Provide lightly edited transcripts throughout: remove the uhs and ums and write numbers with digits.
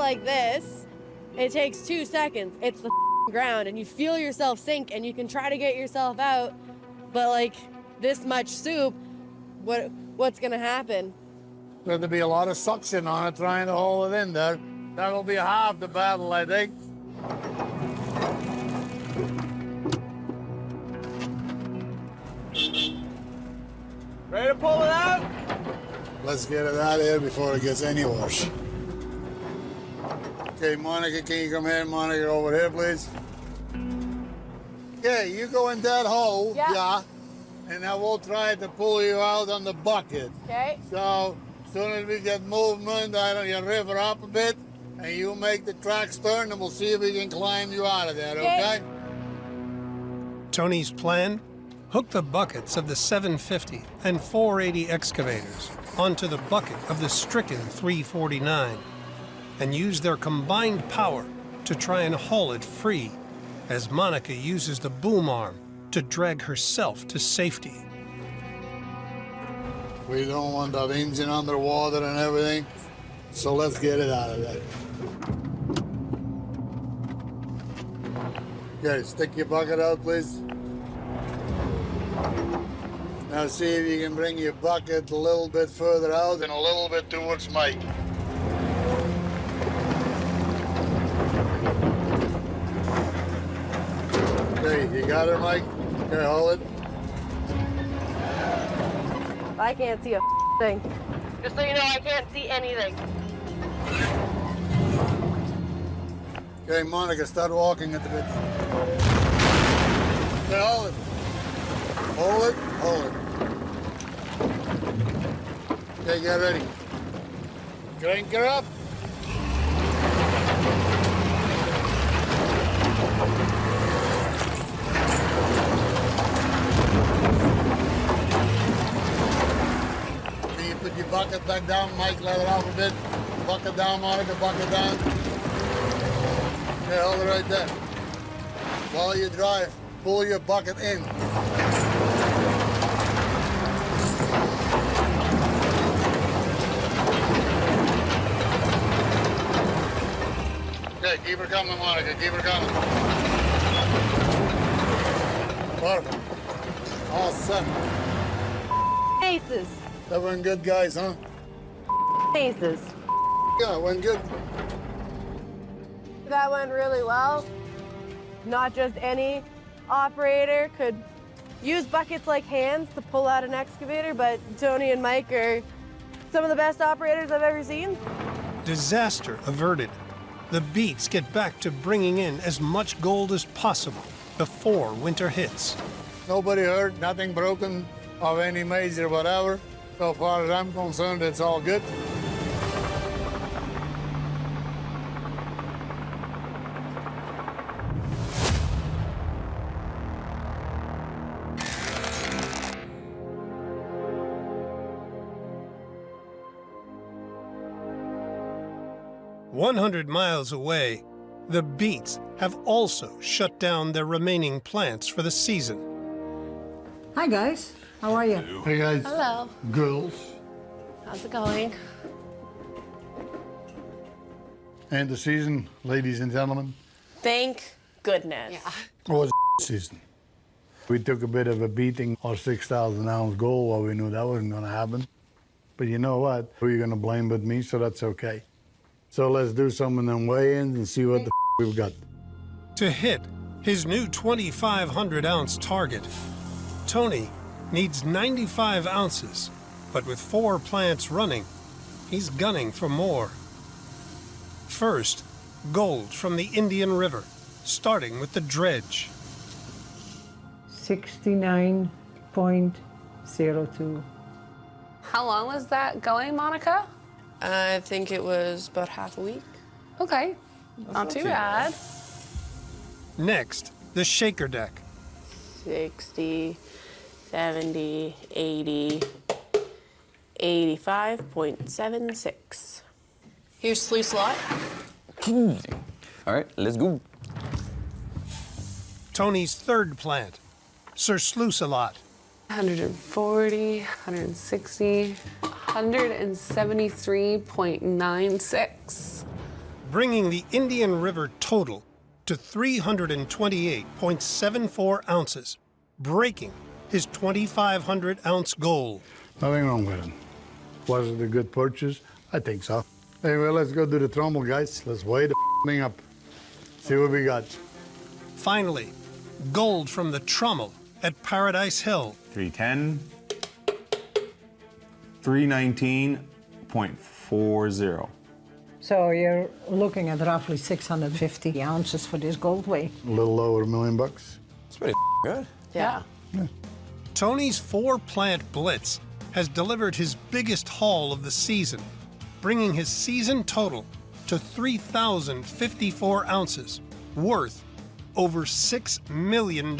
like this, it takes 2 seconds. It's the ground, and you feel yourself sink, and you can try to get yourself out, but like this much soup, what's gonna happen? There'll be a lot of suction on it trying to hold it in there. That'll be half the battle, I think. Ready to pull it out? Let's get it out of here before it gets any worse. Okay, Monica, can you come here? Monica, over here, please. Okay, you go in that hole, yeah, and then we'll try to pull you out on the bucket. Okay. So, as soon as we get movement, you river up a bit, and you make the tracks turn, and we'll see if we can climb you out of there, okay? Tony's plan? Hook the buckets of the 750 and 480 excavators onto the bucket of the stricken 349 and use their combined power to try and haul it free as Monica uses the boom arm to drag herself to safety. We don't want that engine underwater and everything, so let's get it out of there. Okay, stick your bucket out, please. Now see if you can bring your bucket a little bit further out and a little bit towards Mike. Okay, you got it, Mike? Okay, hold it. I can't see a thing. Just so you know, I can't see anything. Okay, Monica, start walking at the bit. Okay, hold it. Hold it, hold it. Okay, get ready. Crank her up. Can you put your bucket back down, Mike? Let it off a bit. Bucket down, Monica, bucket down. Okay, hold it right there. While you drive, pull your bucket in. Okay, keep her coming, Monica, keep her coming. Perfect. All set. Faces. That went good, guys, huh? Faces. Yeah, it went good. That went really well. Not just any operator could use buckets like hands to pull out an excavator, but Tony and Mike are some of the best operators I've ever seen. Disaster averted. The Beets get back to bringing in as much gold as possible before winter hits. Nobody hurt, nothing broken of any major whatever. So far as I'm concerned, it's all good. "100 miles away, the Beets have also shut down their remaining plants for the season. Hi, guys. How are you? Hey, guys. Hello. Girls. How's it going? And the season, ladies and gentlemen. Thank goodness. Yeah. It was season. We took a bit of a beating, our 6,000-ounce goal, while we knew that wasn't going to happen. But you know what? Who are you going to blame but me, so that's okay. So let's do some of them weigh-ins and see what the we've got. To hit his new 2,500-ounce target, Tony needs 95 ounces, but with 4 plants running, he's gunning for more. First, gold from the Indian River, starting with the dredge. 69.02. How long was that going, Monica? I think it was about half a week. Okay, not too bad. Next, the shaker deck. 60, 70, 80, 85.76. Here's sluice lot. All right, let's go. Tony's third plant, Sir Sluice-a-Lot. 140, 160, 173.96. bringing the Indian River total to 328.74 ounces, breaking his 2,500-ounce goal. Nothing wrong with it. Was it a good purchase? I think so. Anyway, let's go do the trommel, guys. Let's weigh the thing up. See what we got. Finally, gold from the trommel at Paradise Hill. 310, 319.40. So you're looking at roughly 650 ounces for this gold weight. A little over $1 million. That's pretty good. Yeah. Tony's 4-plant blitz has delivered his biggest haul of the season, bringing his season total to 3,054 ounces, worth over $6 million.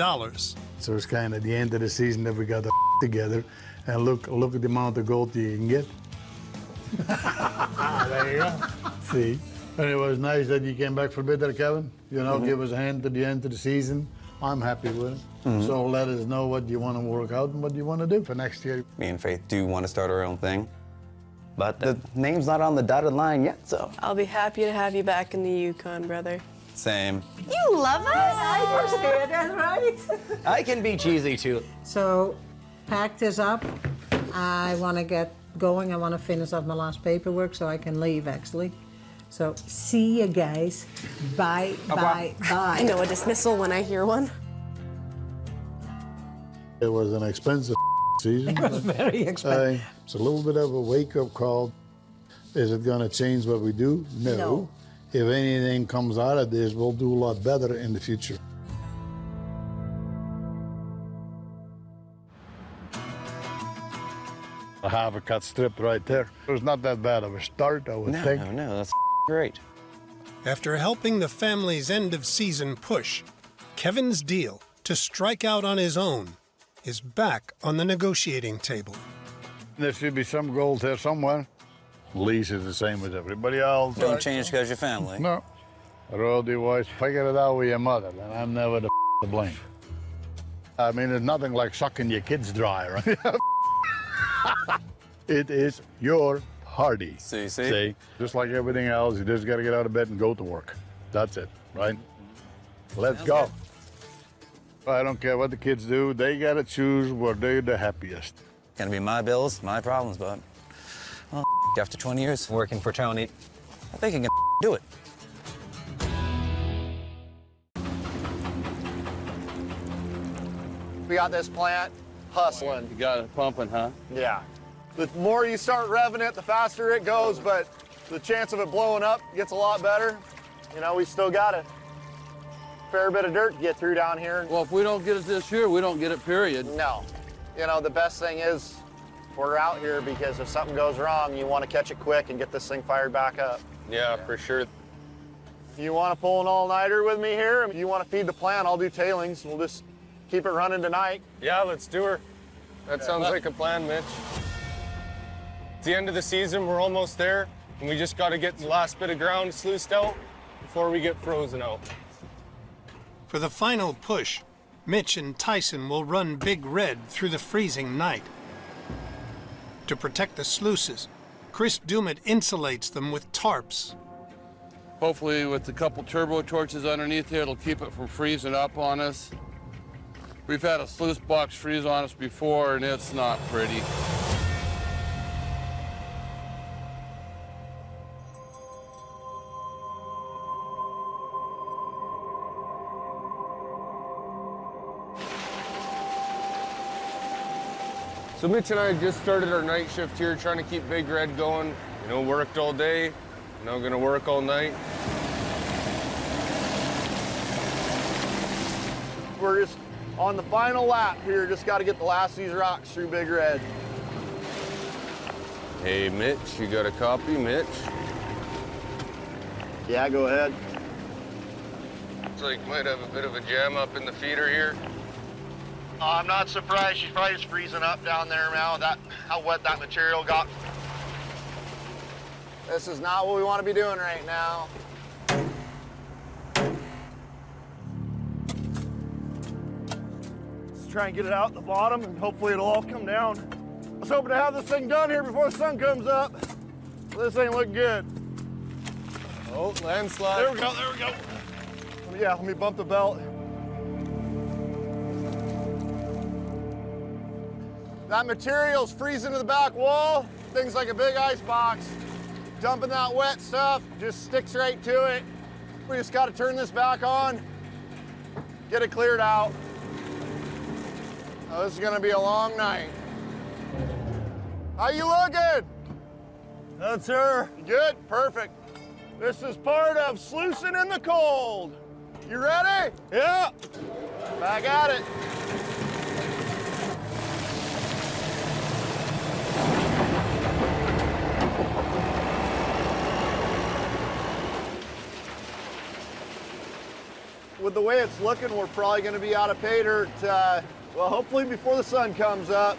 So it's kind of the end of the season that we got the together. And look at the amount of gold you can get. There you go. See? And it was nice that you came back for a bit there, Kevin. You know, give us a hand to the end of the season. I'm happy with it. So let us know what you want to work out and what you want to do for next year. Me and Faith do want to start our own thing, but the name's not on the dotted line yet, so. I'll be happy to have you back in the Yukon, brother. Same. You love us? I understand, that's right. I can be cheesy too. So pack this up. I want to get going. I want to finish off my last paperwork so I can leave, actually. So see you guys. Bye, bye, bye. I know a dismissal when I hear one. It was an expensive season. It was very expensive. It's a little bit of a wake-up call. Is it going to change what we do? No. If anything comes out of this, we'll do a lot better in the future. I have a cut strip right there. It was not that bad of a start, I would think. No, that's great. After helping the family's end-of-season push, Kevin's deal to strike out on his own is back on the negotiating table. There should be some gold there somewhere. Lease is the same as everybody else. Don't change because you're family. No. Roadie-wise, figure it out with your mother, and I'm never the to blame. I mean, it's nothing like sucking your kids dry, right? It is your party. See? Just like everything else, you just got to get out of bed and go to work. That's it, right? Let's go. I don't care what the kids do. They got to choose where they're the happiest. Gonna be my bills, my problems, but well, after 20 years working for Tony, I think I can do it. We got this plant hustling. You got it pumping, huh? Yeah. The more you start revving it, the faster it goes, but the chance of it blowing up gets a lot better. You know, we still got a fair bit of dirt to get through down here. Well, if we don't get it this year, we don't get it, period. No. You know, the best thing is we're out here because if something goes wrong, you want to catch it quick and get this thing fired back up. Yeah, for sure. You want to pull an all-nighter with me here? If you want to feed the plant, I'll do tailings. We'll just keep it running tonight. Yeah, let's do her. That sounds like a plan, Mitch. It's the end of the season, we're almost there, and we just got to get the last bit of ground sluiced out before we get frozen out. For the final push, Mitch and Tyson will run Big Red through the freezing night. To protect the sluices, Chris Dumit insulates them with tarps. Hopefully with a couple turbo torches underneath here, it'll keep it from freezing up on us. We've had a sluice box freeze on us before, and it's not pretty. So Mitch and I just started our night shift here, trying to keep Big Red going. You know, worked all day, now gonna work all night. We're just on the final lap here. Just got to get the last of these rocks through Big Red. Hey Mitch, you got a copy, Mitch? Yeah, go ahead. Looks like might have a bit of a jam up in the feeder here. I'm not surprised. She's probably just freezing up down there now. How wet that material got. This is not what we want to be doing right now. Let's try and get it out at the bottom, and hopefully it'll all come down. I was hoping to have this thing done here before the sun comes up. This ain't looking good. Oh, landslide. There we go, there we go. Yeah, let me bump the belt. That material's freezing to the back wall. Things like a big ice box. Dumping that wet stuff just sticks right to it. We just got to turn this back on, get it cleared out. Oh, this is gonna be a long night. How you looking? Good, sir. You good? Perfect. This is part of sluicing in the cold. You ready? Yeah. Back at it. With the way it's looking, we're probably going to be out of pay dirt, well, hopefully before the sun comes up.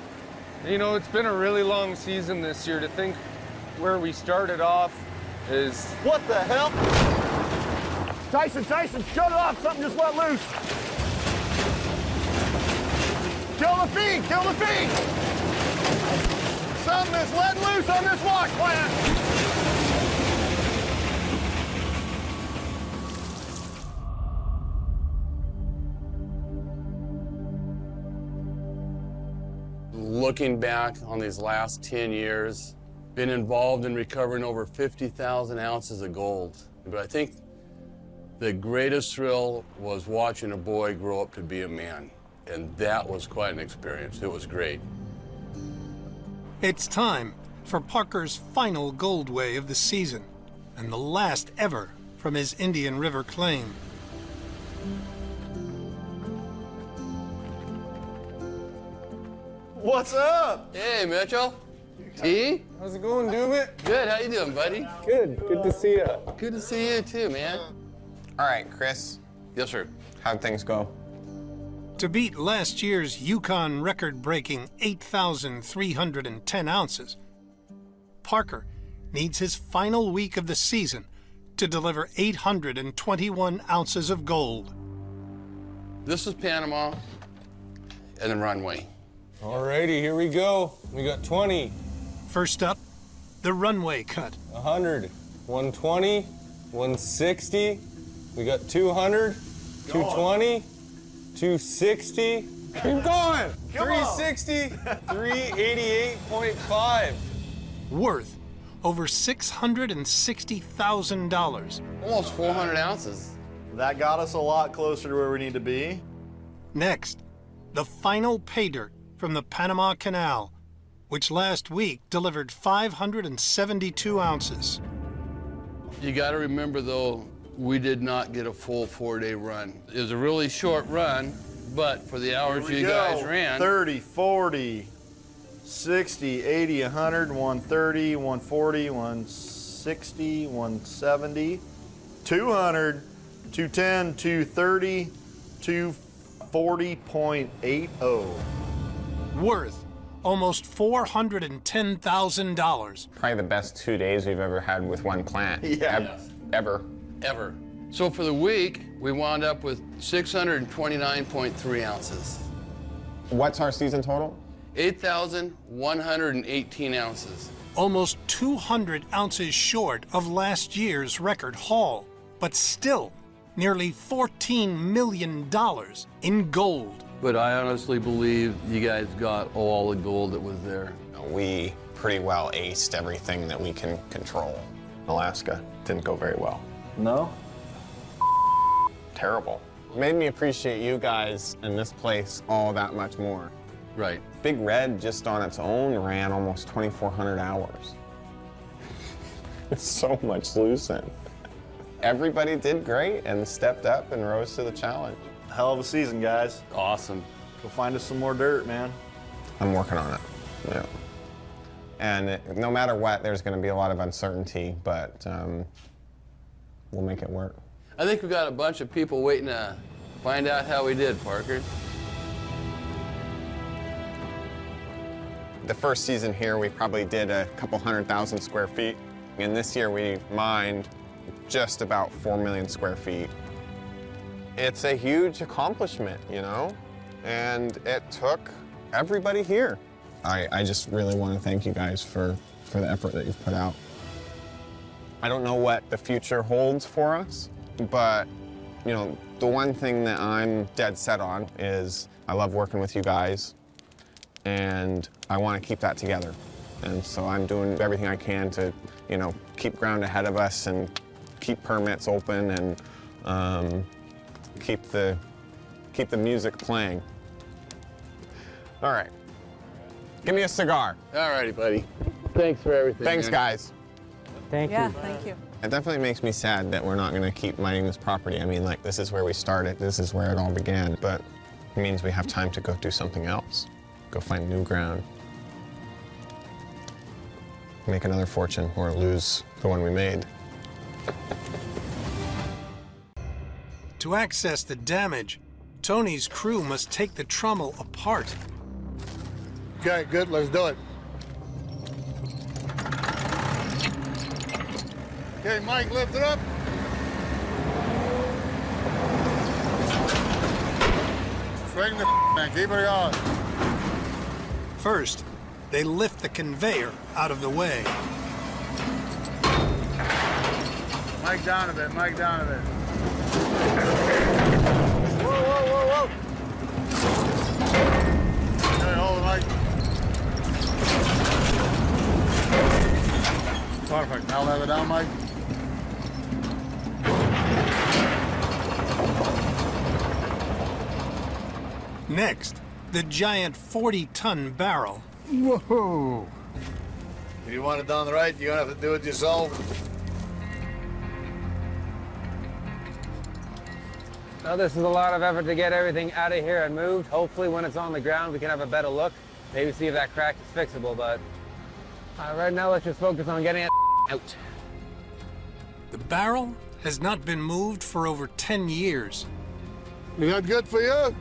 You know, it's been a really long season this year. To think where we started off is... What the hell? Tyson, shut it off. Something just let loose. Kill the feed, kill the feed. Something is let loose on this wash plant. Looking back on these last 10 years, been involved in recovering over 50,000 ounces of gold. But I think the greatest thrill was watching a boy grow up to be a man. And that was quite an experience. It was great. It's time for Parker's final gold weigh of the season, and the last ever from his Indian River claim. What's up? Hey, Mitchell. T? How's it going, Doobit? Good, how you doing, buddy? Good. Good to see you. Good to see you too, man. All right, Chris, Yes, sir. how'd things go? To beat last year's Yukon record-breaking 8,310 ounces, Parker needs his final week of the season to deliver 821 ounces of gold. This is Panama and the runway. Alrighty, here we go. We got 20, First up, the runway cut. 100, 120, 160. We got 200, 220, 260. Keep going. 360, 388.5. Worth over $660,000. Almost 400 ounces. That got us a lot closer to where we need to be. Next, the final pay dirt from the Panama Canal, which last week delivered 572 ounces. You got to remember, though, we did not get a full 4-day run. It was a really short run, but for the hours Here we you go. guys ran. 30, 40, 60, 80, 100, 130, 140, 160, 170, 200, 210, 230, 240.80. Worth almost $410,000. Probably the best 2 days we've ever had with one plant. Yeah. Ever. Ever. So for the week, we wound up with 629.3 ounces. What's our season total? 8,118 ounces. Almost 200 ounces short of last year's record haul, but still nearly $14 million in gold. But I honestly believe you guys got all the gold that was there. We pretty well aced everything that we can control. Alaska didn't go very well. No? Terrible. Made me appreciate you guys and this place all that much more. Right. Big Red just on its own ran almost 2,400 hours. It's so much sluicing. Everybody did great and stepped up and rose to the challenge. Hell of a season, guys. Awesome. Go find us some more dirt, man. I'm working on it. Yeah. And no matter what, there's going to be a lot of uncertainty, but we'll make it work. I think we got a bunch of people waiting to find out how we did, Parker. The first season here, we probably did a couple 100,000 square feet. And this year, we mined just about 4 million square feet. It's a huge accomplishment, you know? And it took everybody here. I just really want to thank you guys for the effort that you've put out. I don't know what the future holds for us, but you know, the one thing that I'm dead set on is I love working with you guys, and I want to keep that together. And so I'm doing everything I can to, you know, keep ground ahead of us and keep permits open and keep the music playing. All right, give me a cigar. All righty, buddy. Thanks for everything. Thanks, man. guys. Thank you. Thank you. It definitely makes me sad that we're not going to keep mining this property. I mean, like, this is where we started. This is where it all began. But it means we have time to go do something else. Go find new ground. Make another fortune or lose the one we made. To access the damage, Tony's crew must take the trommel apart. Okay, good, let's do it. Okay, Mike, lift it up. Swing the man, keep it going. First, they lift the conveyor out of the way. Mike down a bit, Mike down a bit. Whoa, whoa, whoa, whoa. Okay, hold it, Mike. Perfect, now let it down, Mike. Next, the giant 40-ton barrel. Whoa. If you want it done right, you're gonna have to do it yourself. Now, this is a lot of effort to get everything out of here and moved. Hopefully, when it's on the ground, we can have a better look. Maybe see if that crack is fixable, but right now, let's just focus on getting it out. The barrel has not been moved for over 10 years. Is that good for you?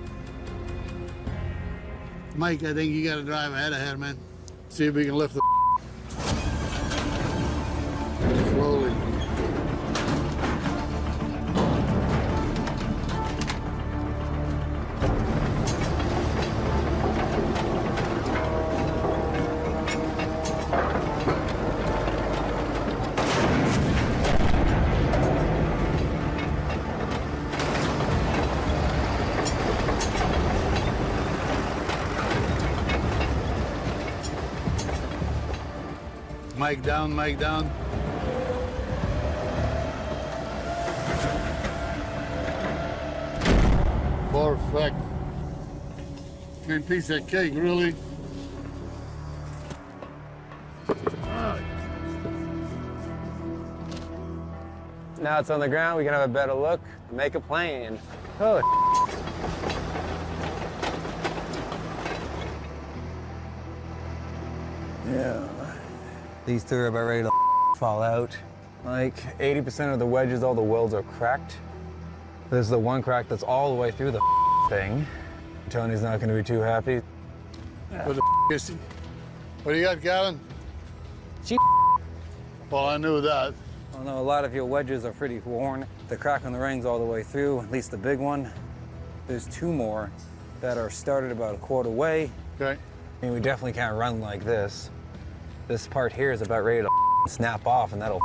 Mike, I think you gotta drive ahead of here, man. See if we can lift the slowly. Mike down, Mike down. Perfect. Good piece of cake, really. Now it's on the ground, we can have a better look, make a plan. Oh, yeah. These two are about ready to fall out. Like 80% of the wedges, all the welds are cracked. This is the one crack that's all the way through the thing. Tony's not going to be too happy. What the is he? What do you got, Gavin? Cheap. Well, I knew that. Well, no, a lot of your wedges are pretty worn. The crack on the ring's all the way through, at least the big one. There's two more that are started about a quarter way. Okay. I mean, we definitely can't run like this. This part here is about ready to snap off, and that'll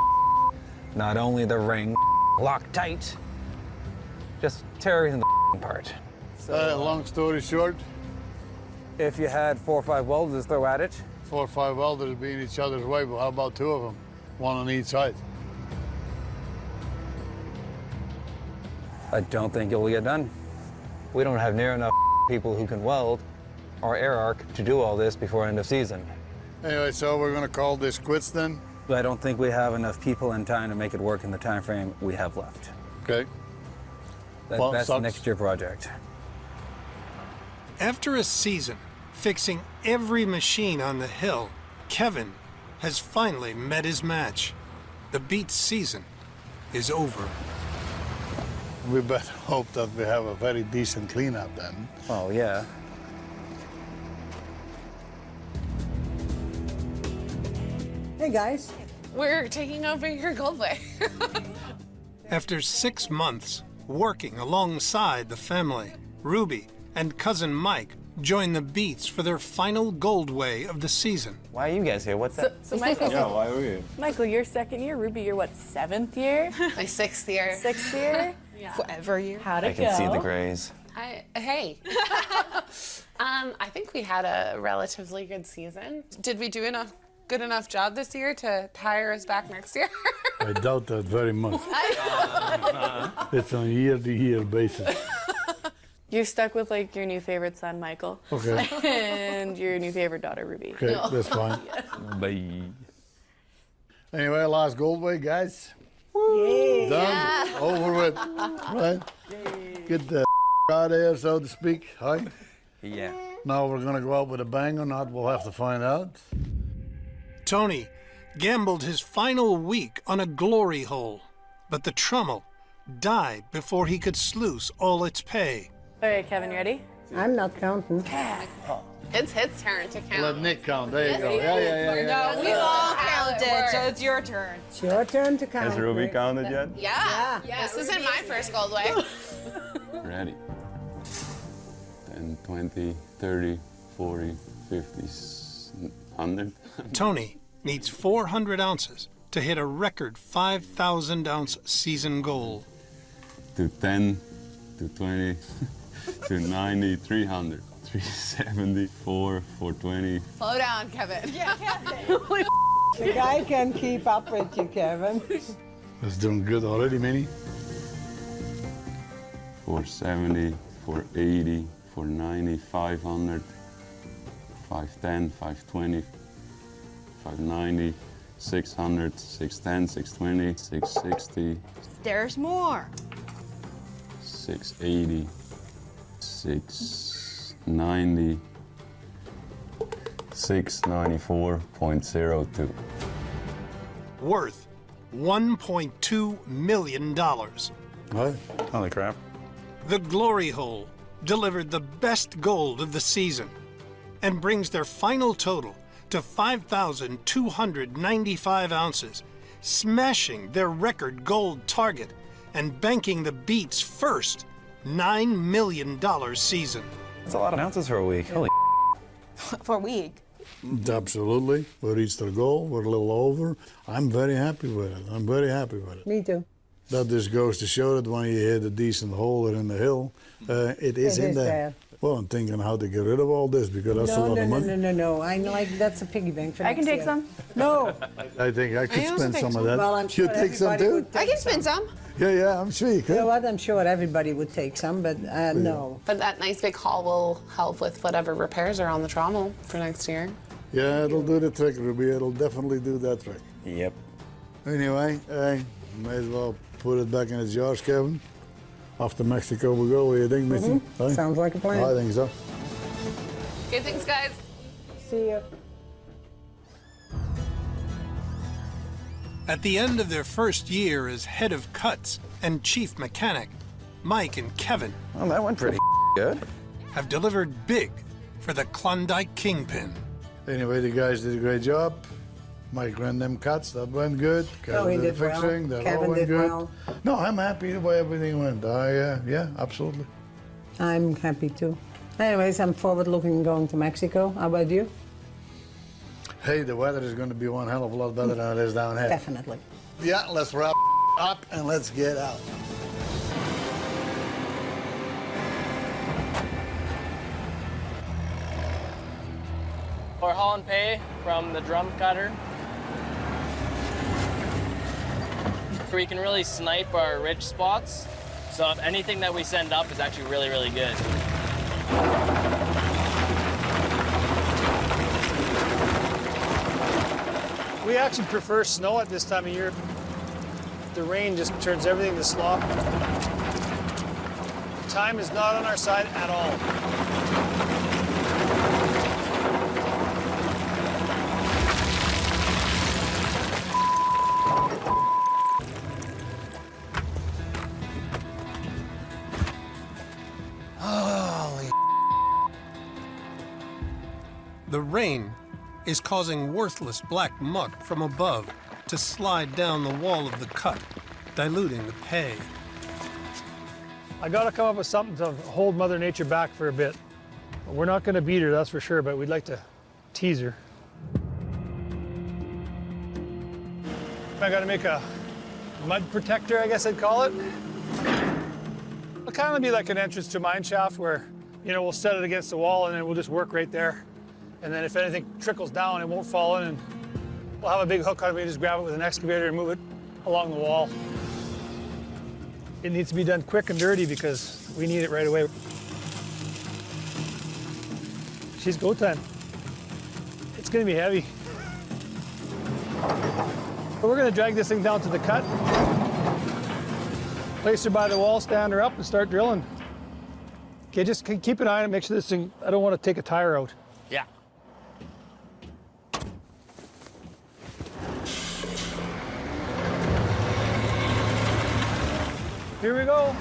not only the ring lock tight, just tear everything apart. So, long story short, if you had 4 or 5 welders to throw at it, 4 or 5 welders would be in each other's way, but how about 2 of them? One on each side. I don't think you'll get done. We don't have near enough people who can weld or air arc to do all this before end of season. Anyway, so we're gonna call this quits then? But I don't think we have enough people and time to make it work in the time frame we have left. Okay. That's the next year project. After a season fixing every machine on the hill, Kevin has finally met his match. The Beets season is over. We better hope that we have a very decent cleanup then. Oh, yeah. Hey guys. We're taking over your Goldway. After 6 months working alongside the family, Ruby and cousin Mike join the Beets for their final gold weigh of the season. Why are you guys here? What's that? So Michael, why are we here? Michael, your second year. Ruby, your what? 7th year? My 6th year. 6th year? Forever year. How'd it I can see the grays. Hey. I think we had a relatively good season. Did we do good enough job this year to hire us back next year? I doubt that very much. It's on a year-to-year basis. You're stuck with like your new favorite son, Michael. Okay. And your new favorite daughter, Ruby. Okay, that's fine. Bye. Anyway, last gold weigh, guys. Woo! Done. Yeah. Over with. Right? Get the out of here, so to speak. Hi. Yeah. Now we're gonna go out with a bang or not, we'll have to find out. Tony gambled his final week on a glory hole, but the trommel died before he could sluice all its pay. All right, Kevin, you ready? I'm not counting. It's his turn to count. Let Nick count. There you go. Yeah. No, we all counted, so it's your turn. It's your turn to count. Has Ruby counted yet? Yeah. This isn't my first gold weigh. Ready. 10, 20, 30, 40, 50, 100. Tony needs 400 ounces to hit a record 5,000-ounce season goal. To 10, to 20, to 90, 300, 370, 420. Slow down, Kevin. Yeah, The guy can keep up with you, Kevin. That's doing good already, Minnie. 470, 480, 490, 500, 510, 520, 590, 600, 610, 620, 660. There's more. 680, 690, 694.02. Worth $1.2 million. What? Holy crap. The glory hole delivered the best gold of the season and brings their final total to 5,295 ounces, smashing their record gold target and banking the Beets' first $9 million season. That's a lot of ounces for a week. Holy For a week. Absolutely. We reached our goal. We're a little over. I'm very happy with it. I'm very happy with it. Me too. That just goes to show that when you hit a decent hole or in the hill, it is in there. Well, I'm thinking how to get rid of all this because that's a lot of money. No. I like that's a piggy bank for I can next take year. some. No. I think I could also spend think some so. of that. Well, I'm sure you take some everybody too? would take I can spend some. Yeah, I'm sure you could. You know what? I'm sure everybody would take some, but no. But that nice big haul will help with whatever repairs are on the trommel for next year. Yeah, it'll do the trick, Ruby. It'll definitely do that trick. Yep. Anyway, may as well put it back in its jars, Kevin. Off to Mexico we go. What do you think, Missy? Huh? Sounds like a plan. I think so. Okay, thanks, guys. See you. At the end of their first year as head of cuts and chief mechanic, Mike and Kevin Well, that went pretty good. have delivered big for the Klondike Kingpin. Anyway, the guys did a great job. Mike ran them cuts. That went good. Kevin he did the did well. fixing. That all Kevin went did good. well. No, I'm happy the way everything went. Yeah, absolutely. I'm happy too. Anyways, I'm forward looking going to Mexico. How about you? Hey, the weather is going to be one hell of a lot better than it is down here. Definitely. Yeah, let's wrap up and let's get out. We're hauling pay from the drum cutter. We can really snipe our rich spots. So anything that we send up is actually really, really good. We actually prefer snow at this time of year. The rain just turns everything to slop. Time is not on our side at all. Holy. The rain is causing worthless black muck from above to slide down the wall of the cut, diluting the pay. I gotta come up with something to hold Mother Nature back for a bit. We're not going to beat her, that's for sure, but we'd like to tease her. I got to make a mud protector, I guess I'd call it. It'll kind of be like an entrance to mine shaft where, you know, we'll set it against the wall and then we'll just work right there. And then if anything trickles down, it won't fall in, and we'll have a big hook on it. We just grab it with an excavator and move it along the wall. It needs to be done quick and dirty because we need it right away. She's go time. It's gonna be heavy. But we're gonna drag this thing down to the cut, place her by the wall, stand her up, and start drilling. Okay, just keep an eye on it, make sure this thing, I don't want to take a tire out. Yeah. Here we go.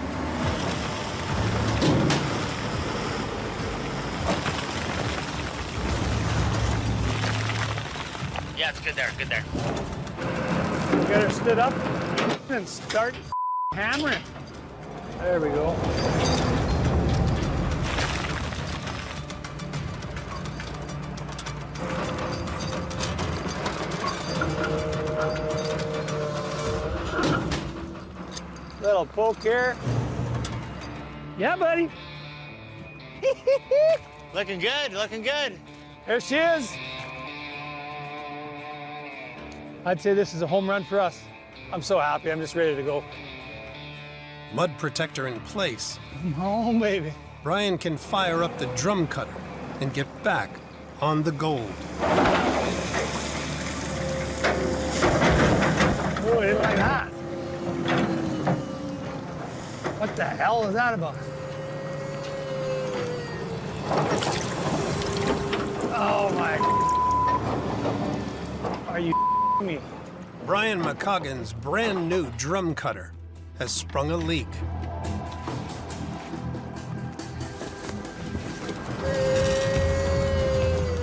Yeah, it's good there, good there. Get her stood up and start hammering. There we go. Little poke here. Yeah, buddy. Looking good, looking good. There she is. I'd say this is a home run for us. I'm so happy, I'm just ready to go. Mud protector in place. Oh, baby. Brian can fire up the drum cutter and get back on the gold. Oh, I didn't like that. What the hell is that about? Oh my. Are you me? Brian Macaggins' brand new drum cutter has sprung a leak.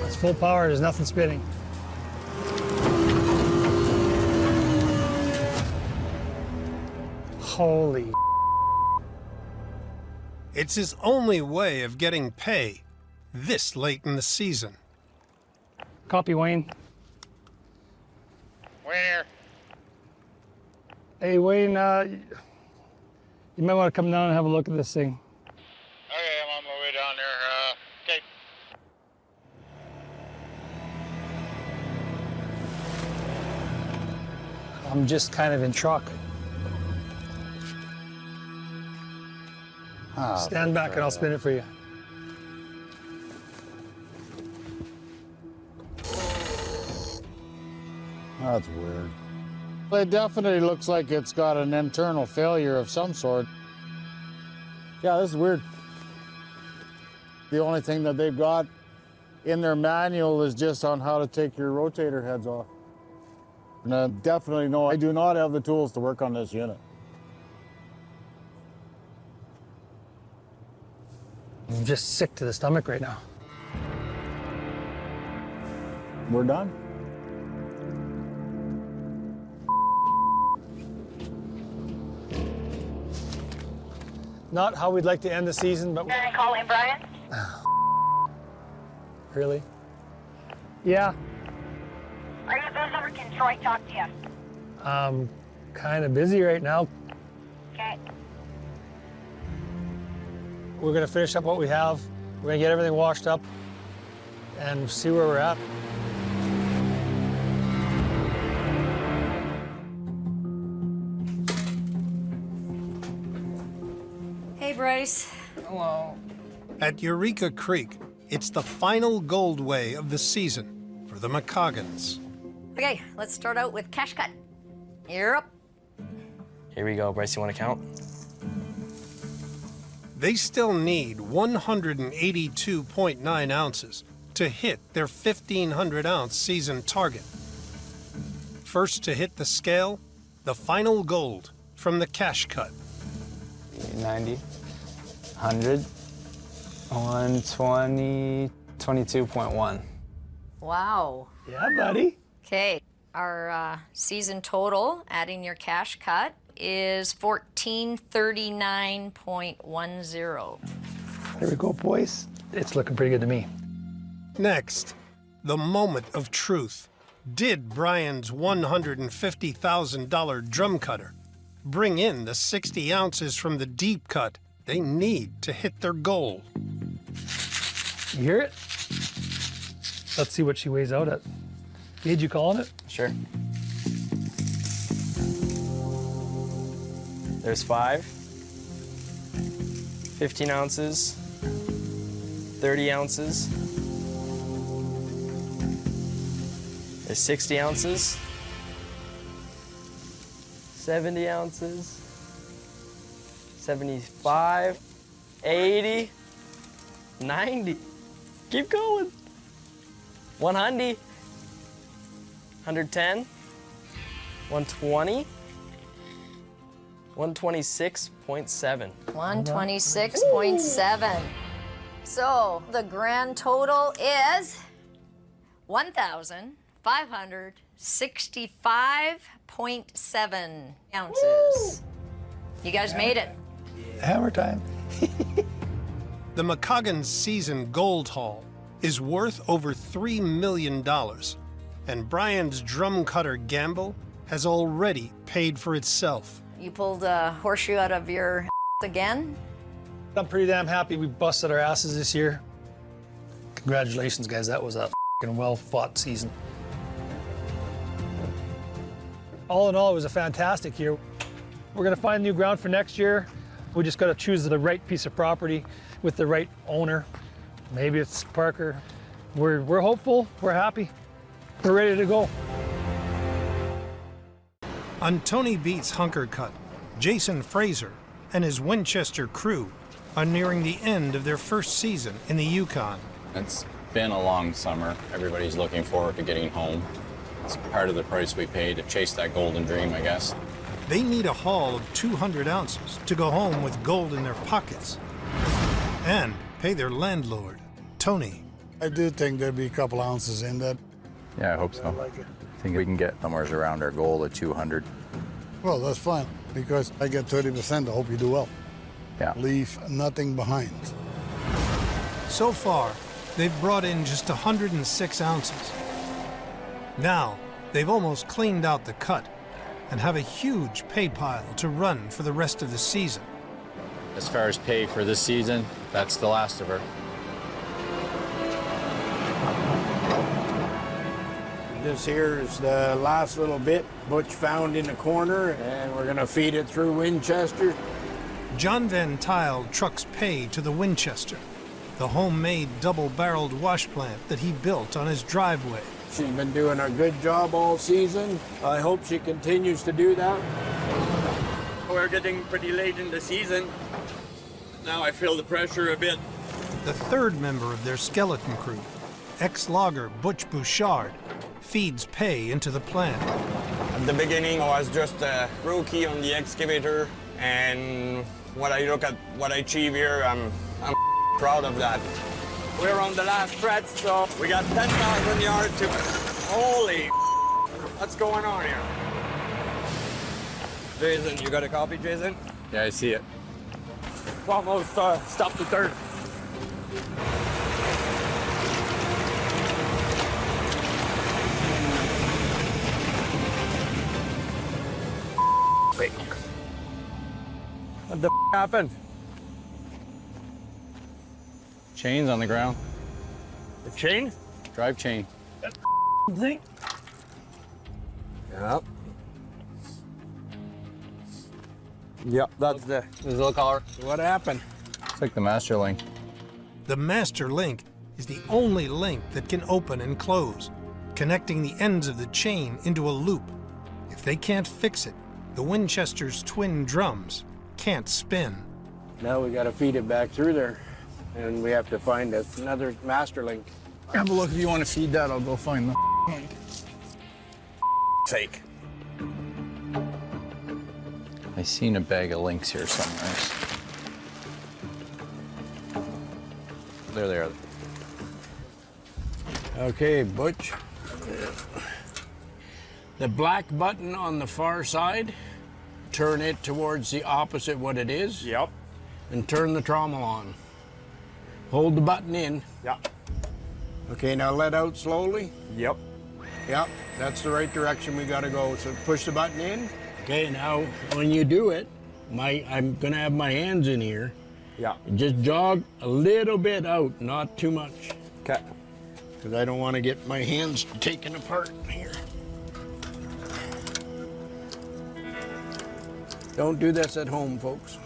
It's full power, there's nothing spinning. Holy. It's his only way of getting pay this late in the season. Copy, Wayne. Wayne here. Hey, Wayne, you might want to come down and have a look at this thing. Okay, I'm on my way down there. Okay. I'm just kind of in shock. Stand back and I'll spin it for you. That's weird. It definitely looks like it's got an internal failure of some sort. Yeah, this is weird. The only thing that they've got in their manual is just on how to take your rotator heads off. And I definitely know I do not have the tools to work on this unit. I'm just sick to the stomach right now. We're done. Not how we'd like to end the season, but... Can I call in, Brian? Really? Yeah. Are you busy or can Troy talk to you? I'm kind of busy right now. Okay. We're gonna finish up what we have. We're gonna get everything washed up and see where we're at. Hey, Bryce. Hello. At Eureka Creek, it's the final gold way of the season for the Macaggins. Okay, let's start out with cash cut. You're up. Here we go, Bryce, you want to count? They still need 182.9 ounces to hit their 1,500-ounce season target. First to hit the scale, the final gold from the cash cut. 90, 100, 120, 22.1. Wow. Yeah, buddy. Okay, our season total, adding your cash cut, is 1439.10. There we go, boys. It's looking pretty good to me. Next, the moment of truth. Did Brian's $150,000 drum cutter bring in the 60 ounces from the deep cut they need to hit their goal? You hear it? Let's see what she weighs out at. Gage, you calling it? Sure. There's 5. 15 ounces. 30 ounces. There's 60 ounces. 70 ounces. 75. 80. 90. Keep going. 100. 110. 120. 126.7. 126.7. So the grand total is 1,565.7 ounces. Woo! You guys made it. Hammer time. The Macaggins season gold haul is worth over $3 million, and Brian's drum cutter gamble has already paid for itself. You pulled a horseshoe out of your again? I'm pretty damn happy we busted our asses this year. Congratulations, guys. That was a well-fought season. All in all, it was a fantastic year. We're gonna find new ground for next year. We just gotta choose the right piece of property with the right owner. Maybe it's Parker. We're hopeful, we're happy, we're ready to go. On Tony Beets' Hunker Cut, Jason Fraser and his Winchester crew are nearing the end of their first season in the Yukon. It's been a long summer. Everybody's looking forward to getting home. It's part of the price we pay to chase that golden dream, I guess. They need a haul of 200 ounces to go home with gold in their pockets and pay their landlord, Tony. I do think there'd be a couple ounces in that. Yeah, I hope so. I think we can get somewhere around our goal of 200. Well, that's fine, because I get 30%. I hope you do well. Yeah. Leave nothing behind. So far, they've brought in just 106 ounces. Now, they've almost cleaned out the cut and have a huge pay pile to run for the rest of the season. As far as pay for this season, that's the last of her. This here is the last little bit Butch found in the corner, and we're gonna feed it through Winchester. John Van Tile trucks pay to the Winchester, the homemade double-barreled wash plant that he built on his driveway. She's been doing a good job all season. I hope she continues to do that. We're getting pretty late in the season. Now I feel the pressure a bit. The third member of their skeleton crew, ex-logger Butch Bouchard, feeds pay into the plant. At the beginning, I was just a rookie on the excavator, and when I look at what I achieve here, I'm proud of that. We're on the last stretch, so we got 10,000 yards to... Holy what's going on here? Jason, you got a copy, Jason? Yeah, I see it. Almost stopped the third. Wait. What the happened? Chains on the ground. The chain? Drive chain. That thing? Yep. Yep, that's the little collar. What happened? It's like the master link. The master link is the only link that can open and close, connecting the ends of the chain into a loop. If they can't fix it, the Winchester's twin drums can't spin. Now we gotta feed it back through there, and we have to find another master link. Have a look if you want to feed that. I'll go find the link. Sake. I seen a bag of links here somewhere. There they are. Okay, Butch. The black button on the far side, turn it towards the opposite what it is. Yep. And turn the trommel on. hold the button in. Yeah. Okay, now let out slowly. Yep. Yep, that's the right direction we gotta go. So push the button in. Okay, now when you do it, I'm gonna have my hands in here. Yeah. Just jog a little bit out, not too much. Okay. Because I don't want to get my hands taken apart here. Don't do this at home, folks.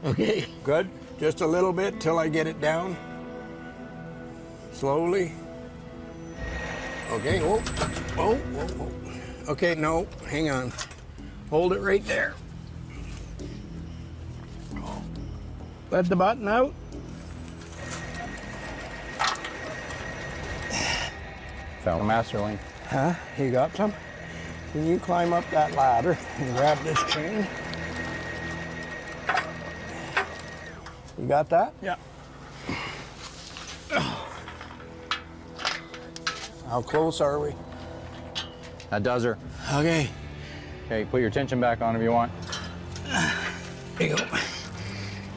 Okay. Good. Just a little bit till I get it down. Slowly. Okay, whoa, whoa, whoa, whoa. Okay, no, hang on. Hold it right there. Let the button out. Found a master link. Huh? You got some? Can you climb up that ladder and grab this chain? You got that? Yeah. How close are we? That does her. Okay. Okay, put your tension back on if you want. There you go.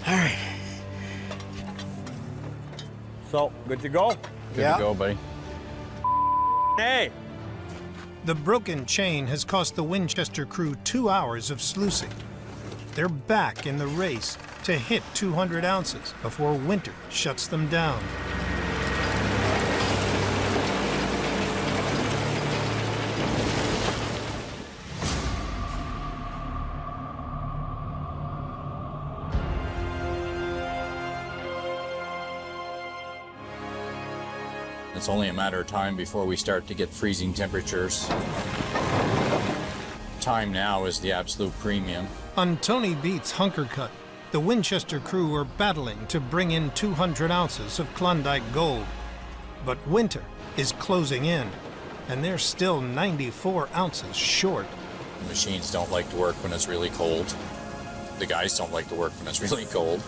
All right. So, good to go? Good to go, buddy. Hey! The broken chain has cost the Winchester crew 2 hours of sluicing. They're back in the race to hit 200 ounces before winter shuts them down. It's only a matter of time before we start to get freezing temperatures. Time now is the absolute premium. On Tony Beets' Hunker Cut, the Winchester crew are battling to bring in 200 ounces of Klondike gold. But winter is closing in, and they're still 94 ounces short. The machines don't like to work when it's really cold. The guys don't like to work when it's really cold.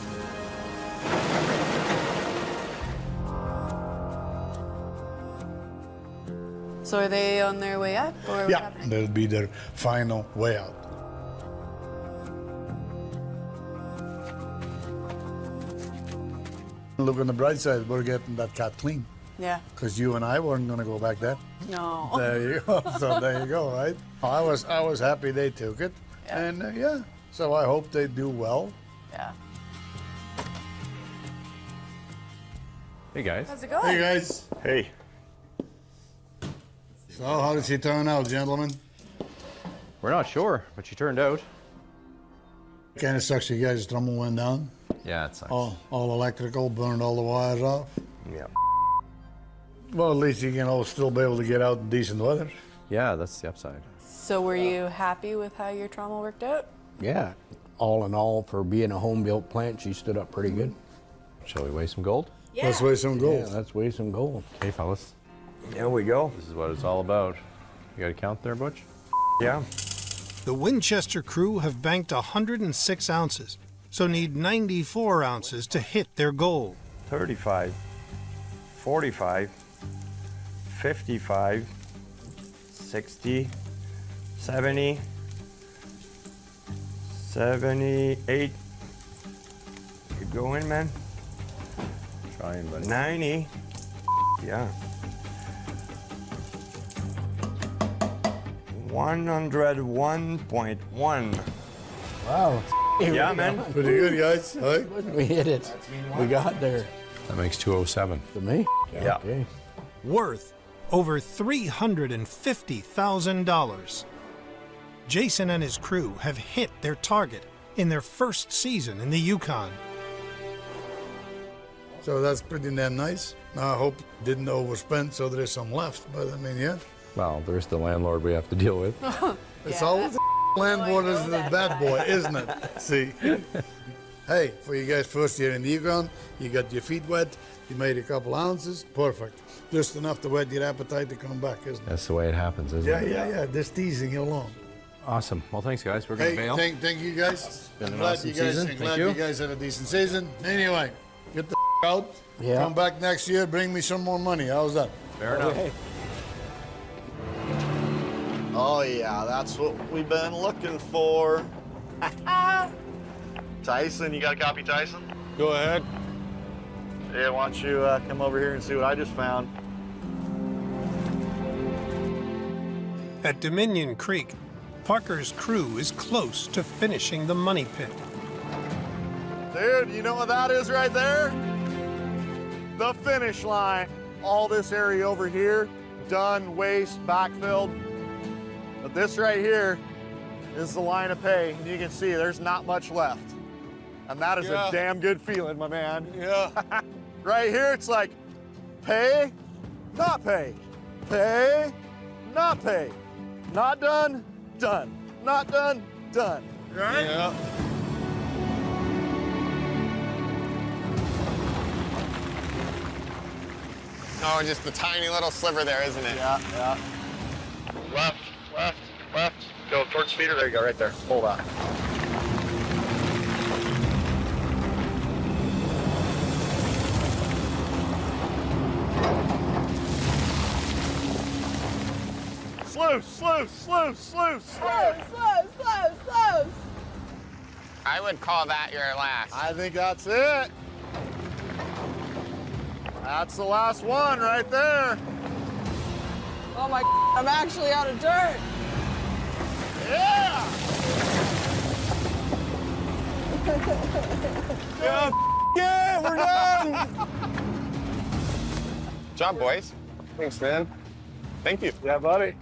So are they on their way up, or what's Yeah, happening? that'll be their final way out. Look on the bright side, we're getting that cat clean. Yeah. Because you and I weren't going to go back there. No. There you go. So there you go, right? I was happy they took it, and yeah. So I hope they do well. Yeah. Hey guys. How's it going? Hey guys. Hey. So how did she turn out, gentlemen? We're not sure, but she turned out. Kind of sucks you guys' trommel went down. Yeah, it sucks. All electrical, burned all the wires off. Yeah. Well, at least you can all still be able to get out in decent weather. Yeah, that's the upside. So were you happy with how your trommel worked out? Yeah. All in all, for being a home-built plant, she stood up pretty good. Shall we weigh some gold? Yeah. Let's weigh some gold. Yeah, let's weigh some gold. Okay, fellas. There we go. This is what it's all about. You got a count there, Butch? Yeah. The Winchester crew have banked 106 ounces, so need 94 ounces to hit their goal. 35, 45, 55, 60, 70, 78. Keep going, man. Trying, buddy. 90. Yeah. 101.1. Wow. Yeah, man. Pretty good, guys. Right? We hit it. We got there. That makes 207. To me? Yeah. Okay. Worth over $350,000. Jason and his crew have hit their target in their first season in the Yukon. So that's pretty damn nice. Now I hope it didn't overspend so there's some left. But I mean, yeah. Well, there's the landlord we have to deal with. It's always the landlord is the bad boy, isn't it? See? Hey, for you guys first year in the Yukon, you got your feet wet, you made a couple ounces, perfect. Just enough to whet your appetite to come back, isn't it? That's the way it happens, isn't it? Yeah. Just teasing you along. Awesome. Well, thanks, guys. We're going to Hey, bail. thank you guys. been an I'm glad awesome you guys, season. I'm Thank glad you. you guys had a decent season. Anyway, get the out. Yeah. Come back next year, bring me some more money. How's that? Fair enough. Oh, yeah, that's what we've been looking for. Tyson, you got a copy, Tyson? Go ahead. Yeah, why don't you come over here and see what I just found. At Dominion Creek, Parker's crew is close to finishing the money pit. Dude, you know what that is right there? The finish line. All this area over here, done, waste, backfilled. But this right here is the line of pay. And you can see there's not much left. And that is a damn good feeling, my man. Yeah. Right here, it's like pay, not pay. Pay, not pay. Not done, done. Not done, done. Right? Yeah. Oh, just the tiny little sliver there, isn't it? Yeah, yeah. Left, left, left. Go towards feeder. There you go, right there. Pull that. Sluice, sluice, sluice, sluice, sluice. I would call that your last. I think that's it. That's the last one right there. Oh my, I'm actually out of dirt. Yeah! Yeah, we're done! Good job, boys. Thanks, man. Thank you. Yeah, buddy.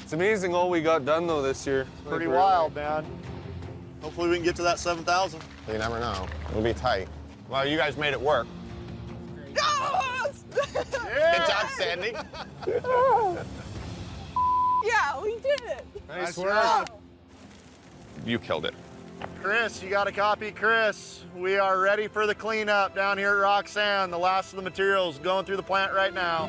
It's amazing all we got done, though, this year. Pretty wild, man. Hopefully we can get to that 7,000. You never know. It'll be tight. Well, you guys made it work. Yes! Good job, Sandy. Yeah, we did it. Nice work. You killed it. Chris, you got a copy, Chris. We are ready for the cleanup down here at Roxanne. The last of the materials going through the plant right now.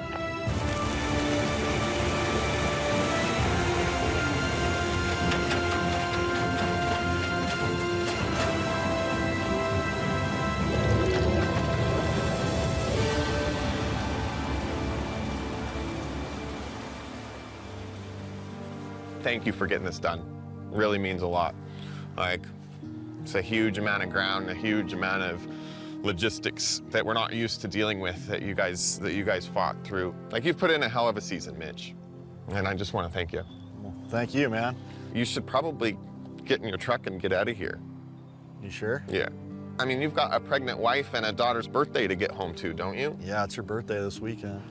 Thank you for getting this done. Really means a lot. Like, it's a huge amount of ground, a huge amount of logistics that we're not used to dealing with that you guys fought through. Like, you've put in a hell of a season, Mitch. And I just want to thank you. Well, thank you, man. You should probably get in your truck and get out of here. You sure? Yeah. I mean, you've got a pregnant wife and a daughter's birthday to get home to, don't you? Yeah, it's her birthday this weekend.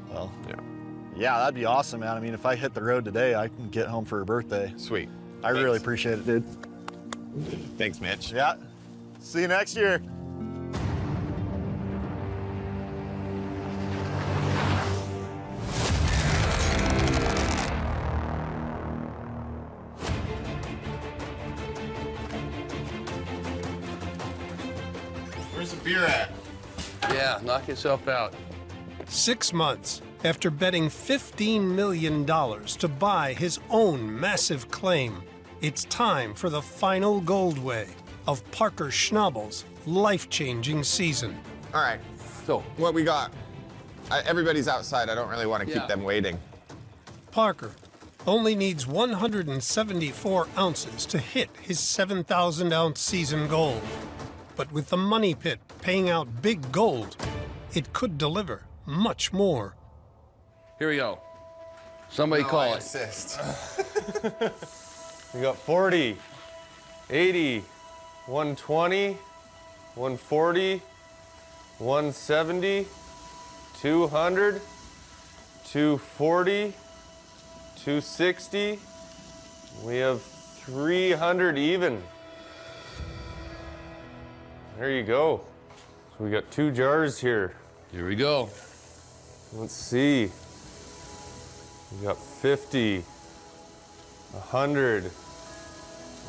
Well, yeah. Yeah, that'd be awesome, man. I mean, if I hit the road today, I can get home for her birthday. Sweet. I really appreciate it, dude. Thanks, Mitch. Yeah. See you next year. Where's the beer at? Yeah, knock yourself out. 6 months after betting $15 million to buy his own massive claim, it's time for the final gold weigh of Parker Schnabel's life-changing season. All right, so what we got? Everybody's outside. I don't really want to keep them waiting. Parker only needs 174 ounces to hit his 7,000-ounce season goal. But with the money pit paying out big gold, it could deliver much more. Here we go. Somebody call it. Assist. We got 40, 80, 120, 140, 170, 200, 240, 260. We have 300 even. There you go. So we got 2 jars here. Here we go. Let's see. We got 50, 100,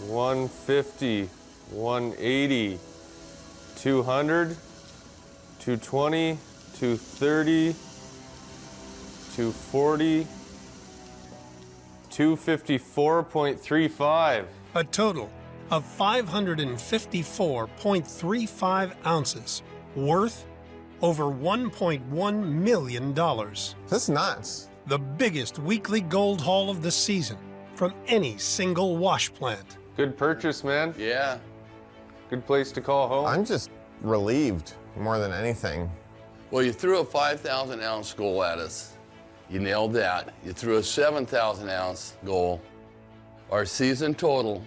150, 180, 200, 220, 230, 240, 254.35. A total of 554.35 ounces, worth over $1.1 million. That's nuts. The biggest weekly gold haul of the season from any single wash plant. Good purchase, man. Yeah. Good place to call home. I'm just relieved more than anything. Well, you threw a 5,000 ounce goal at us. You nailed that. You threw a 7,000 ounce goal. Our season total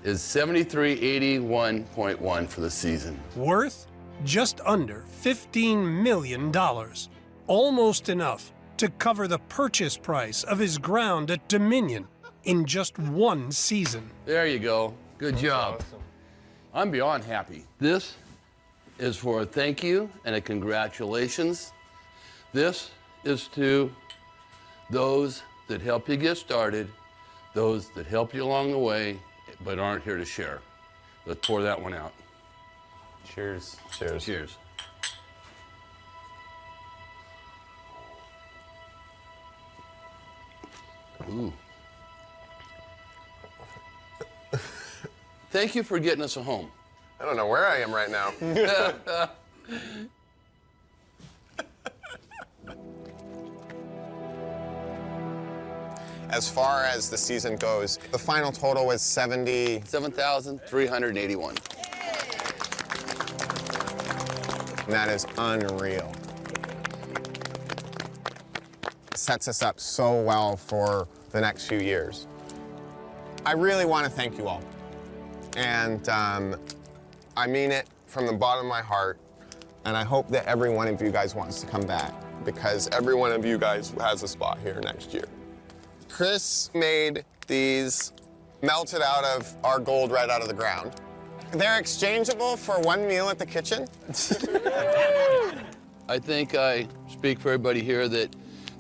is 7381.1 for the season. Worth just under $15 million. Almost enough to cover the purchase price of his ground at Dominion in just one season. There you go. Good job. Awesome. I'm beyond happy. This is for a thank you and a congratulations. This is to those that help you get started, those that help you along the way, but aren't here to share. Let's pour that one out. Cheers. Cheers. Cheers. Ooh. Thank you for getting us a home. I don't know where I am right now. As far as the season goes, the final total was 77,381. And that is unreal. Sets us up so well for the next few years. I really want to thank you all. And I mean it from the bottom of my heart. And I hope that every one of you guys wants to come back, because every one of you guys has a spot here next year. Chris made these melted out of our gold right out of the ground. They're exchangeable for one meal at the kitchen. I think I speak for everybody here that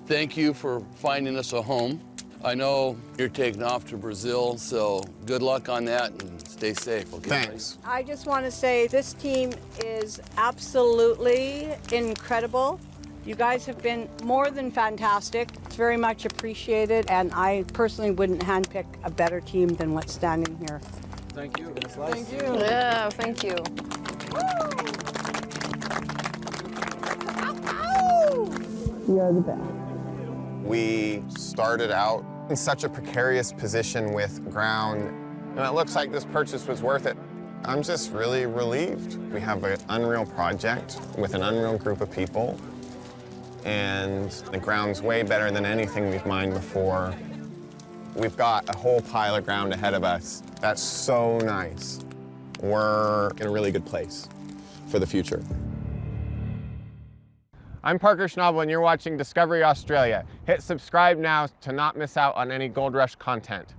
thank you for finding us a home. I know you're taking off to Brazil, so good luck on that and stay safe, okay? Thanks. I just want to say this team is absolutely incredible. You guys have been more than fantastic. It's very much appreciated, and I personally wouldn't handpick a better team than what's standing here. Thank you. Thank you. Yeah, thank you. You are the best. We started out in such a precarious position with ground, and it looks like this purchase was worth it. I'm just really relieved. We have an unreal project with an unreal group of people, and the ground's way better than anything we've mined before. We've got a whole pile of ground ahead of us. That's so nice. We're in a really good place for the future. I'm Parker Schnabel, and you're watching Discovery Australia. Hit subscribe now to not miss out on any Gold Rush content.